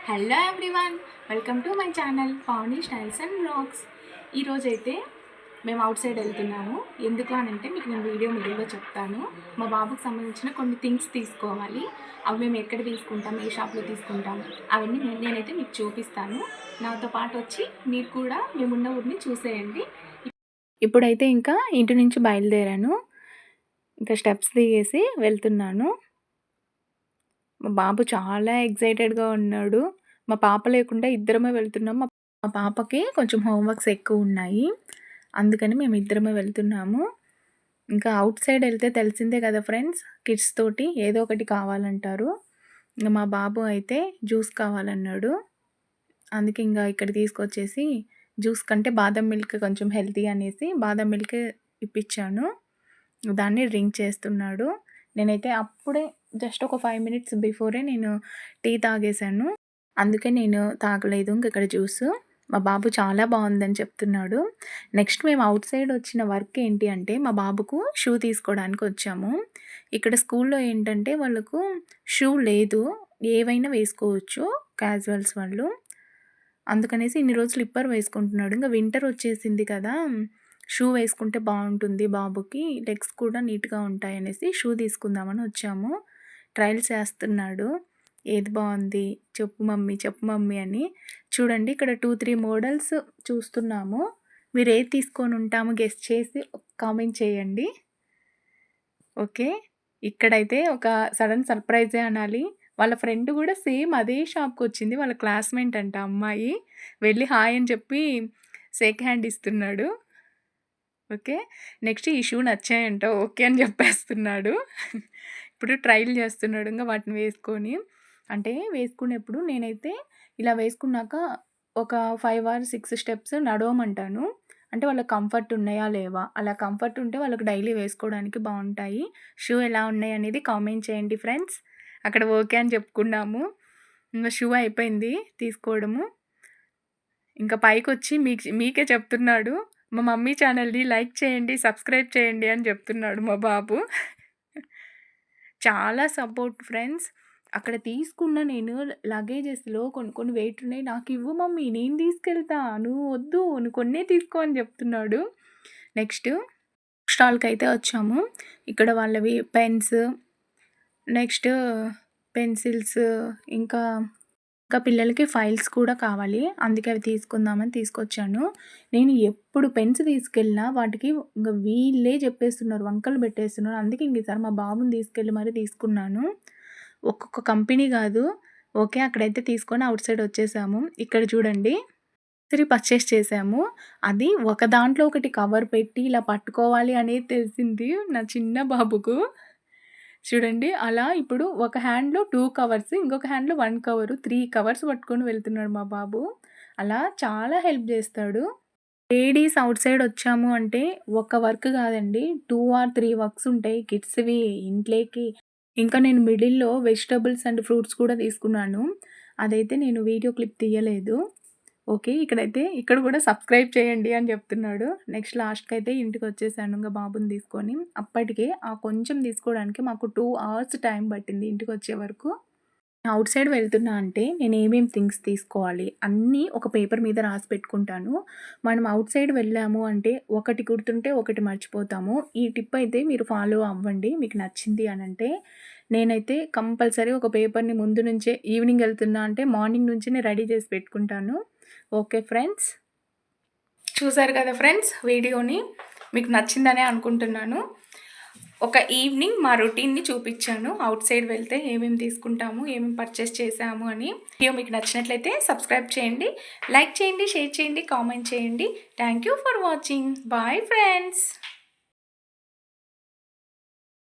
Hello everyone, welcome to my channel Pavani styles and vlogs. ఈరోజైతే మేము out side వెళ్తున్నాము. ఎందుకు అని అంటే మీకు నేను వీడియో మిడిల్లో చెప్తాను. మా బాబుకి సంబంధించిన కొన్ని థింగ్స్ తీసుకోవాలి. అవి మేము ఎక్కడ తీసుకుంటాం, ఏ షాప్లో తీసుకుంటాం, అవన్నీ నేనైతే మీకు చూపిస్తాను. నాతో పాటు వచ్చి మీరు కూడా మేమున్న ఊరిని చూసేయండి. ఇప్పుడైతే ఇంకా ఇంటి నుంచి బయలుదేరాను. ఇంకా స్టెప్స్ దిగేసి వెళ్తున్నాను. మా బాబు చాలా ఎక్సైటెడ్‌గా ఉన్నాడు. మా పాప లేకుండా ఇద్దరమే వెళ్తున్నాం. మా పాపకి కొంచెం హోంవర్క్స్ ఎక్కువున్నాయి. అందుకని మేమిద్దరమే వెళ్తున్నాము. ఇంకా ఔట్ సైడ్ వెళ్తే తెలిసిందే కదా ఫ్రెండ్స్, కిడ్స్ తోటి ఏదో ఒకటి కావాలంటారు. ఇంక మా బాబు అయితే జ్యూస్ కావాలన్నాడు. అందుకే ఇంక ఇక్కడ తీసుకొచ్చేసి జ్యూస్ కంటే బాదం మిల్క్ కొంచెం హెల్తీ అనేసి బాదం మిల్క్ ఇప్పించాను. దాన్ని డ్రింక్ చేస్తున్నాడు. నేనైతే అప్పుడే జస్ట్ ఒక 5 మినిట్స్ బిఫోరే నేను టీ తాగేశాను. అందుకే నేను తాగలేదు ఇంక ఇక్కడ జ్యూసు. మా బాబు చాలా బాగుందని చెప్తున్నాడు. నెక్స్ట్ మేము అవుట్ సైడ్ వచ్చిన వర్క్ ఏంటి అంటే మా బాబుకు షూ తీసుకోవడానికి వచ్చాము. ఇక్కడ స్కూల్లో ఏంటంటే వాళ్ళకు షూ లేదు, ఏవైనా వేసుకోవచ్చు క్యాజువల్స్ వాళ్ళు. అందుకనేసి ఇన్ని రోజులు స్లిప్పర్ వేసుకుంటున్నాడు. ఇంకా వింటర్ వచ్చేసింది కదా, షూ వేసుకుంటే బాగుంటుంది బాబుకి, లెగ్స్ కూడా నీట్గా ఉంటాయనేసి షూ తీసుకుందామని వచ్చాము. ట్రయల్స్ చేస్తున్నాడు. ఏది బాగుంది చెప్పు మమ్మీ, చెప్పు మమ్మీ అని. చూడండి ఇక్కడ 2-3 మోడల్స్ చూస్తున్నాము. మీరు ఏది తీసుకొని ఉంటామో గెస్ చేసి కామెంట్ చేయండి. ఓకే, ఇక్కడైతే ఒక సడన్ సర్ప్రైజే అనాలి. వాళ్ళ ఫ్రెండ్ కూడా సేమ్ అదే షాప్కి వచ్చింది. వాళ్ళ క్లాస్మేట్ అంట అమ్మాయి. వెళ్ళి హాయ్ అని చెప్పి షేక్ హ్యాండ్ ఇస్తున్నాడు. ఓకే, నెక్స్ట్ ఈ షూ నచ్చాయంట, ఓకే అని చెప్పేస్తున్నాడు. ఇప్పుడు ట్రైల్ చేస్తున్నాడు ఇంకా వాటిని వేసుకొని. అంటే వేసుకునేప్పుడు నేనైతే ఇలా వేసుకున్నాక ఒక 5 ఆర్ 6 స్టెప్స్ నడవమంటాను. అంటే వాళ్ళకి కంఫర్ట్ ఉన్నాయా లేవా, అలా కంఫర్ట్ ఉంటే వాళ్ళకి డైలీ వేసుకోవడానికి బాగుంటాయి. షూ ఎలా ఉన్నాయి అనేది కామెంట్ చేయండి ఫ్రెండ్స్. అక్కడ ఓకే అని చెప్పుకున్నాము. ఇంకా షూ అయిపోయింది తీసుకోవడము. ఇంకా పైకొచ్చి మీకే చెప్తున్నాడు, మా మమ్మీ ఛానల్ని లైక్ చేయండి, సబ్స్క్రైబ్ చేయండి అని చెప్తున్నాడు మా బాబు. చాలా సపోర్ట్ ఫ్రెండ్స్. అక్కడ తీసుకున్న నేను లగేజెస్లో కొన్ని వెయిట్ ఉన్నాయి. నాకు ఇవ్వు మమ్మీ, నేను తీసుకెళ్తా, నువ్వు వద్దు, నువ్వు కొన్నే తీసుకో అని చెప్తున్నాడు. నెక్స్ట్ స్టాల్కి అయితే వచ్చాము. ఇక్కడ వాళ్ళవి పెన్స్, నెక్స్ట్ పెన్సిల్స్, ఇంకా పిల్లలకి ఫైల్స్ కూడా కావాలి. అందుకే అవి తీసుకుందామని తీసుకొచ్చాను. నేను ఎప్పుడు పెన్స్ తీసుకెళ్ళినా వాటికి ఇంక వీళ్ళే చెప్పేస్తున్నారు, వంకలు పెట్టేస్తున్నారు. అందుకే ఇంక ఈసారి మా బాబుని తీసుకెళ్ళి మరీ తీసుకున్నాను. ఒక్కొక్క కంపెనీ కాదు. ఓకే, అక్కడైతే తీసుకొని అవుట్ సైడ్ వచ్చేసాము. ఇక్కడ చూడండి 3 పర్చేస్ చేసాము. అది ఒక దాంట్లో ఒకటి కవర్ పెట్టి ఇలా పట్టుకోవాలి అనేది తెలిసింది నా చిన్న బాబుకు. చూడండి అలా ఇప్పుడు ఒక హ్యాండ్‌లో 2 కవర్స్, ఇంకొక హ్యాండ్‌లో 1 కవరు, 3 కవర్స్ పట్టుకొని వెళ్తున్నాడు మా బాబు. అలా చాలా హెల్ప్ చేస్తాడు. లేడీస్ అవుట్ సైడ్ వచ్చాము అంటే ఒక వర్క్ కాదండి, 2 ఆర్ 3 వర్క్స్ ఉంటాయి కిడ్స్‌వి, ఇంట్లోకి. ఇంకా నేను మిడిల్‌లో వెజిటబుల్స్ అండ్ ఫ్రూట్స్ కూడా తీసుకున్నాను. అదైతే నేను వీడియో క్లిప్ తీయలేదు. ఓకే, ఇక్కడ కూడా సబ్స్క్రైబ్ చేయండి అని చెప్తున్నాడు. నెక్స్ట్ లాస్ట్‌కైతే ఇంటికొచ్చేసాను ఇంక బాబుని తీసుకొని. అప్పటికే ఆ కొంచెం తీసుకోవడానికి మాకు 2 అవర్స్ టైం పట్టింది ఇంటికొచ్చే వరకు. అవుట్ సైడ్ వెళ్తున్నా అంటే నేను ఏమేమి థింగ్స్ తీసుకోవాలి అన్నీ ఒక పేపర్ మీద రాసి పెట్టుకుంటాను. మనం అవుట్ సైడ్ వెళ్ళాము అంటే ఒకటి గుర్తుంటే ఒకటి మర్చిపోతాము. ఈ టిప్ అయితే మీరు ఫాలో అవ్వండి మీకు నచ్చింది అనంటే. నేనైతే కంపల్సరీ ఒక పేపర్‌ని ముందు నుంచే, ఈవినింగ్ వెళ్తున్నా అంటే మార్నింగ్ నుంచినే రెడీ చేసి పెట్టుకుంటాను. ఓకే ఫ్రెండ్స్, చూసారు కదా ఫ్రెండ్స్ వీడియోని. మీకు నచ్చిందనే అనుకుంటున్నాను. ఒక ఈవినింగ్ మా రొటీన్ని చూపించాను. అవుట్ సైడ్ వెళ్తే ఏమేమి తీసుకుంటాము, ఏమేమి పర్చేస్ చేసాము అని. వీడియో మీకు నచ్చినట్లయితే సబ్స్క్రైబ్ చేయండి, లైక్ చేయండి, షేర్ చేయండి, కామెంట్ చేయండి. Thank you for watching. Bye friends.